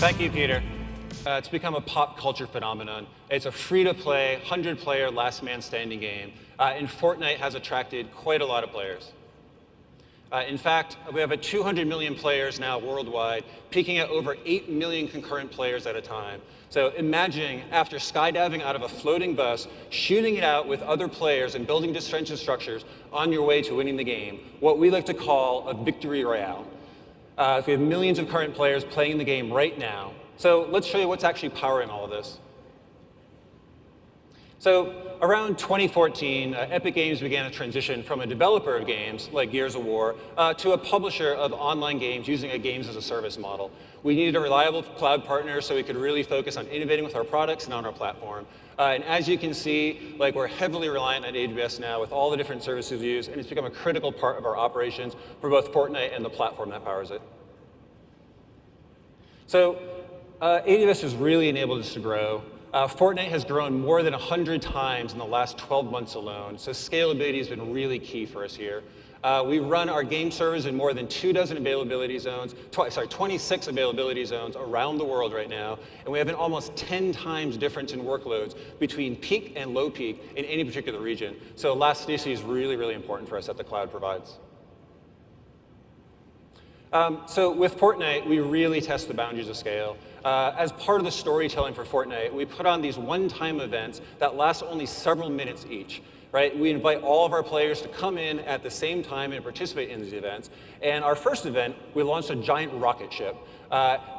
Thank you, Peter. It's become a pop culture phenomenon. It's a free-to-play, 100-player, last-man-standing game, and Fortnite has attracted quite a lot of players. In fact, we have 200 million players now worldwide, peaking at over 8 million concurrent players at a time. So imagine, after skydiving out of a floating bus, shooting it out with other players and building defensive structures on your way to winning the game, what we like to call a victory royale. We have millions of current players playing the game right now. So let's show you what's actually powering all of this. So around 2014, Epic Games began a transition from a developer of games, like Gears of War, to a publisher of online games using a games as a service model. We needed a reliable cloud partner so we could really focus on innovating with our products and on our platform. And as you can see, we're heavily reliant on AWS now with all the different services we use, and it's become a critical part of our operations for both Fortnite and the platform that powers it. So AWS has really enabled us to grow. Fortnite has grown more than 100 times in the last 12 months alone, so scalability has been really key for us here. We run our game servers in more than 24 availability zones, 26 availability zones around the world right now, and we have an almost 10 times difference in workloads between peak and low peak in any particular region. So elasticity is really, really important for us that the cloud provides. So with Fortnite, we really test the boundaries of scale. As part of the storytelling for Fortnite, we put on these one-time events that last only several minutes each. Right? We invite all of our players to come in at the same time and participate in these events. And our first event, we launched a giant rocket ship.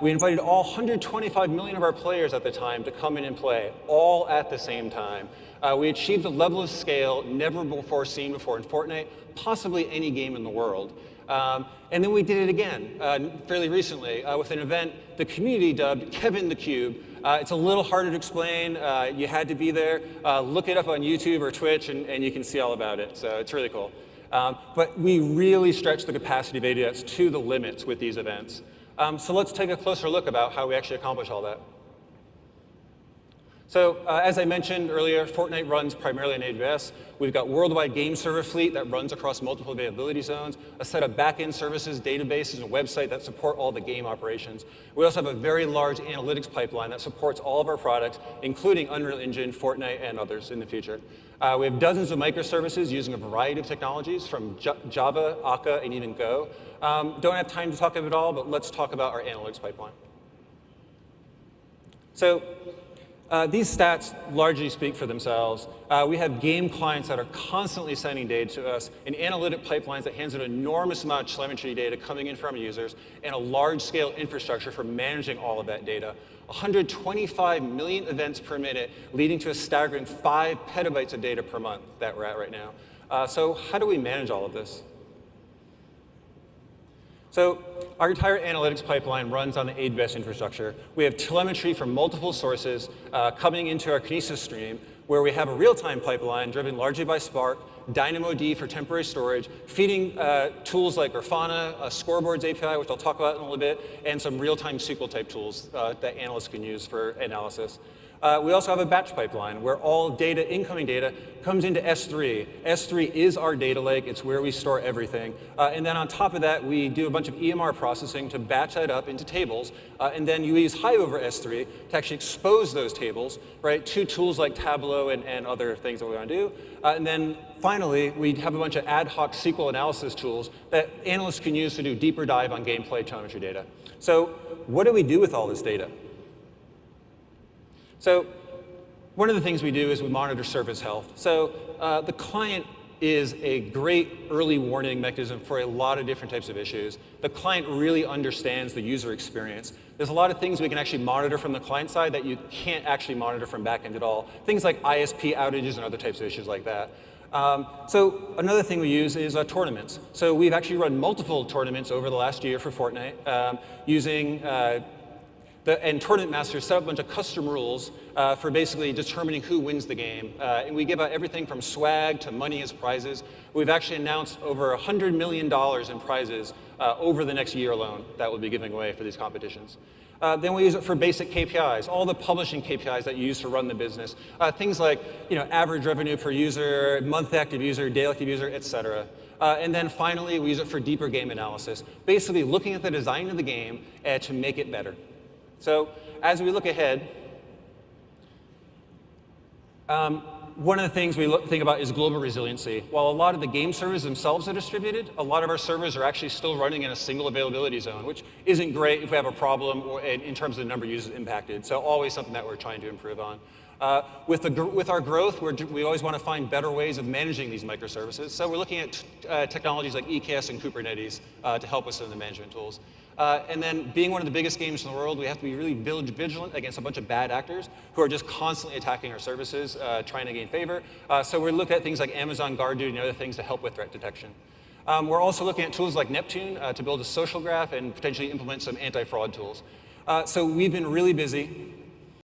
We invited all 125 million of our players at the time to come in and play, all at the same time. We achieved a level of scale never before seen before in Fortnite, possibly any game in the world. And then we did it again fairly recently with an event the community dubbed Kevin the Cube. It's a little harder to explain. You had to be there. Look it up on YouTube or Twitch, and you can see all about it. So it's really cool. But we really stretched the capacity of AWS to the limits with these events. So let's take a closer look about how we actually accomplish all that. So as I mentioned earlier, Fortnite runs primarily on AWS. We've got worldwide game server fleet that runs across multiple availability zones, a set of backend services, databases, and a website that support all the game operations. We also have a very large analytics pipeline that supports all of our products, including Unreal Engine, Fortnite, and others in the future. We have dozens of microservices using a variety of technologies from Java, Akka, and even Go. Don't have time to talk about it all, but let's talk about our analytics pipeline. So these stats largely speak for themselves. We have game clients that are constantly sending data to us, and analytic pipelines that handle an enormous amount of telemetry data coming in from users, and a large-scale infrastructure for managing all of that data. 125 million events per minute, leading to a staggering 5 petabytes of data per month that we're at right now. So how do we manage all of this? So our entire analytics pipeline runs on the AWS infrastructure. We have telemetry from multiple sources coming into our Kinesis stream, where we have a real-time pipeline driven largely by Spark, DynamoD for temporary storage, feeding tools like Grafana, Scoreboards API, which I'll talk about in a little bit, and some real-time SQL-type tools that analysts can use for analysis. We also have a batch pipeline where all data, incoming data, comes into S3. S3 is our data lake. It's where we store everything. And then on top of that, we do a bunch of EMR processing to batch that up into tables. And then you use Hive over S3 to actually expose those tables, right, to tools like Tableau and other things that we want to do. And then finally, we have a bunch of ad hoc SQL analysis tools that analysts can use to do deeper dive on gameplay telemetry data. So what do we do with all this data? So one of the things we do is we monitor service health. So the client is a great early warning mechanism for a lot of different types of issues. The client really understands the user experience. There's a lot of things we can actually monitor from the client side that you can't actually monitor from backend at all. Things like ISP outages and other types of issues like that. So another thing we use is tournaments. So we've actually run multiple tournaments over the last year for Fortnite using and tournament masters set up a bunch of custom rules for basically determining who wins the game. And we give out everything from swag to money as prizes. We've actually announced over $100 million in prizes over the next year alone that we'll be giving away for these competitions. Then we use it for basic KPIs, all the publishing KPIs that you use to run the business. Things like average revenue per user, monthly active user, daily active user, et cetera. And then finally, we use it for deeper game analysis, basically looking at the design of the game to make it better. So as we look ahead, one of the things we think about is global resiliency. While a lot of the game servers themselves are distributed, a lot of our servers are actually still running in a single availability zone, which isn't great if we have a problem or in terms of the number of users impacted. So always something that we're trying to improve on. With our growth, we always want to find better ways of managing these microservices. So we're looking at technologies like EKS and Kubernetes to help us in the management tools. And then being one of the biggest games in the world, we have to be really vigilant against a bunch of bad actors who are just constantly attacking our services, trying to gain favor. So we're looking at things like Amazon Guard Duty and other things to help with threat detection. We're also looking at tools like Neptune to build a social graph and potentially implement some anti-fraud tools. So we've been really busy.